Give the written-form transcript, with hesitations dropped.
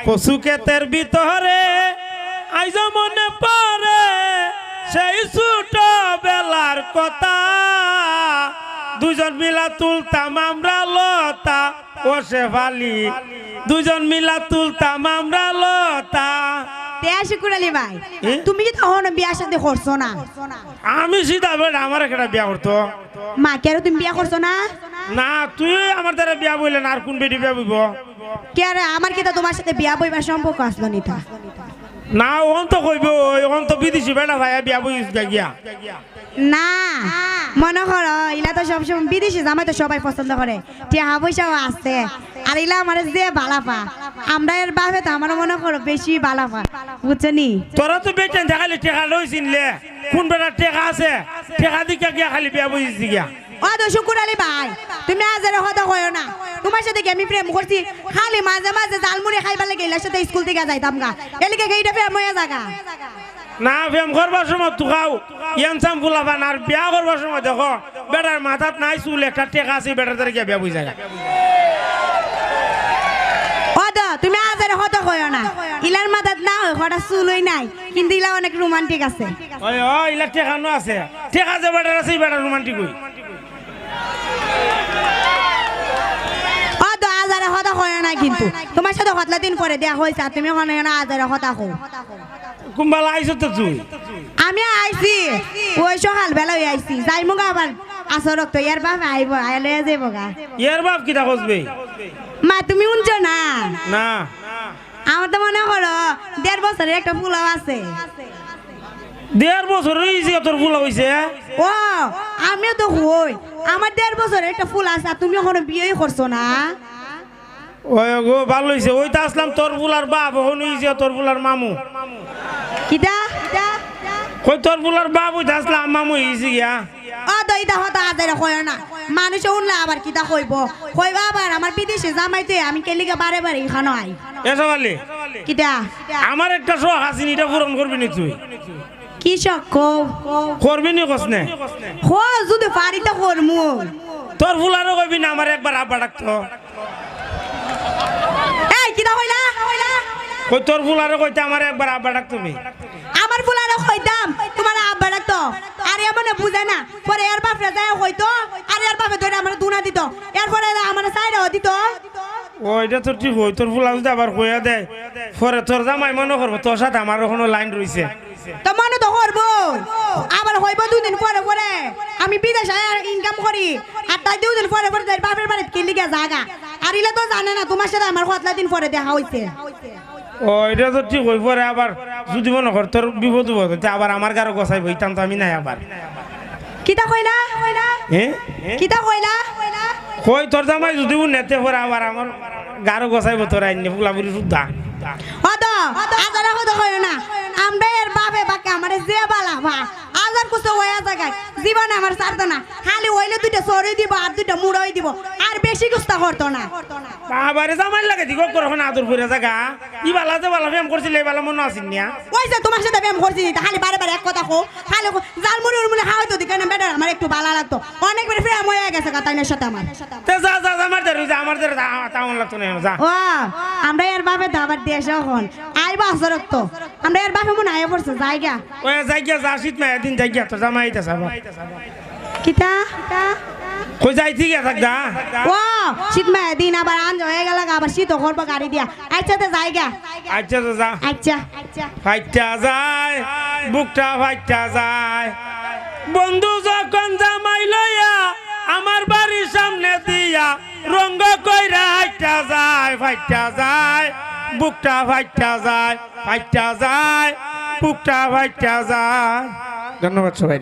কচু ক্ষেতের ভিতরে আইজ মনে পড়ে সেই ছোট বেলার কথা দুজন মিলা তুলতাম আমরা লতা ও শেফালি দুজন মিলা তুলতাম আমরা লতা শুকুর আলী ভাই তুমি কি তখন বিয়ার সাথে করছো না? আমি সিধা বেড়া আমার একটা বিয়া করতো মা কেন তুমি বিয়া করছো না? না তুই আমার দ্বারা বিয়া বললে না আর কোন বেটি বিয়া বইব কে আরে আমার কি তোমার সাথে বিয়া বইবার সম্পর্ক আসলো নিতা না ওন তো কইব ওন তো বিদেশি বেটা ভাই বিয়া বই গিয়া না মনে করো ইলা তো সবসময় বিদেশি জামাই তো সবাই পছন্দ করে টিয়া পয়সাও আছে আর ইলা আমার যে বালাপা আমরা এর বাপে তো আমার মনে করো বেশি বালাপা বুঝছো নি তোরা তো বেচেন দেখালি টেকা লইছিনলে কোন বেটা টেকা আছে টেকা দিকে গিয়া খালি বিয়া বইছি গিয়া ও তো শুকুর আলী ভাই তুমি আজের কথা কইও না তোমার সাথে কি আমি প্রেম করছি খালি মাঝে মাঝে জালমুড়ি খাইবার লাগে ইলার সাথে স্কুল থেকে যাইতাম গা এলিকে গেইটা প্রেম হয়ে জাগা না প্রেম করবার সময় তুকাও ইয়ানসাম ফুলাবান আর বিয়া করবার সময় দেখো বেটার মাথাত নাই চুল একটা টেকা আছে বেটার দ্বারা গিয়া বিয়া বই যায় ও তো তুমি আজের কথা কইও না ইলার মাথাত না হয় কটা চুলই নাই কিন্তু ইলা অনেক রোমান্টিক আছে ওই ও ইলা টেকানো আছে টেকা যে বেটার আছে বেটার রোমান্টিক হই ও তো আজারে কথা কইও না কিন্তু তোমার সাথে কতলা দিন পরে দেয়া হইছে আর তুমি কোন না আজারে কথা কও কুম্বালা আইছো তো তুই আমি আইছি ওই সকাল বেলা আইছি যাইমু গা আবার আসরক তো ইয়ার বাপ আইব আইলে যাইব গা ইয়ার বাপ কিটা কসবে মা তুমি উনছো না না আমার তো মনে করো 1.5 বছরের একটা ফুলাও আছে 1.5 বছর হইছে তোর ফুলা হইছে ও আমিও তো হই আমার 1.5 বছরের একটা ফুল আছে আর তুমি এখনো বিয়েই করছো না ওই গো ভালো হইছে ওইটা আসলাম তোর ফুলার বাপ হন হইছে তোর ফুলার মামু কিটা কই তোর ফুলার বাপ হইতা আসলাম মামু হইছে গিয়া ও তো এটা হতা আজারে কইও না মানুষে উনলা আবার কিটা কইব কইবা আবার আমার বিদেশে জামাইতে আমি কেলিকে বারে বারে এখানে আই এসো বলি কিটা আমার একটা শখ আছে এটা পূরণ করবি নি তুই কি শখ করবি নি কসনে হো যদি পারি তো করমু তোর ফুলারও কইবি না আমার একবার আব্বা ডাকতো এই কিটা কইলা কই তোর ফুলারও কইতে আমার একবার আব্বা ডাকতো আমার ফুলারে কইতাম তোমার আব্বা ডাকতো আর এমনে বুঝে না পরে এর বাপরে যায় কইতো আর এর বাপে ধরে আমার দুনা দিত এরপরে আমার সাইডেও দিত ওইটা তো ঠিক হই তোর ফুলা যদি আবার কইয়া দেয় পরে তোর জামাই মনে করবো তোর সাথে আমার কোনো লাইন রইছে তো মনে তো করবো আবার হইব 2 দিন পরে পরে আমি বিদেশে ইনকাম করি আর তাই 2 দিন পরে পরে বাপের বাড়িতে কিলিগে জাগা আর ইলা তো জানে না তোমার সাথে আমার কতলা দিন পরে দেখা হইছে ওইটা তো ঠিক হই পরে আবার যদি মনে কর তোর বিপদ হতো আবার আমার গারো গোছাই বইতাম তো আমি নাই আবার কিটা কইলা কিটা কইলা কই তোর জামাই যদি নেতে পরে আবার আমার গারো গোছাইব তোর আইনে ফুলাপুরি সুদ্ধা হতো আজার হতো কইও না আমরা এর বাপে বাকে আমারে যে বালা ভা আজার কুছো হইয়া জায়গায় জীবনে আমার ছাড়তো না খালি হইলে 2টা সরই দিব আর 2টা মুড়ই দিব আর বেশি কুস্তা করতো না বাবারে জামাই লাগে দিগো করখন আদর করে জায়গা ই বালা যে বালা ফেম করছিল এই বালা মনে আসিন নিয়া ওই যে তোমার সাথে প্রেম করছি খালি বারে বারে এক কথা কো খালি জালমুড়ি উড়মুড়ি খাওয়াই তো দিকে না বেটা আমার একটু ভালো লাগতো অনেক বের প্রেম হয়ে গেছে কাতাইনের সাথে আমার তে যা যা আমার ধরে যা আমার ধরে তাও লাগতো না যা ও আমরা এর বাপে তো আবার দেশ এখন আইবা আসরত তো আমরা এর বাপে মনে আয়া পড়ছে জায়গা ওই জায়গা যা শীত না একদিন জায়গা তো জামাই আইতা সাবা কিটা কই যাইতি গিয়া থাকদা ও শীত মা দিন আবার আন হয়ে গেল আবার শীত করব গাড়ি দিয়া আচ্ছা তো জায়গা আচ্ছা তো যা আচ্ছা ফাইটা যায় বুকটা ফাইটা যায় বন্ধু যখন জামাই লইয়া আমার বাড়ির সামনে দিয়া রঙ্গ কইরা হাইটা যায় ফাইটা যায় বুকটা ফাইটা যায় ফাইটা যায় বুকটা ফাইটা যায় ধন্যবাদ সবাই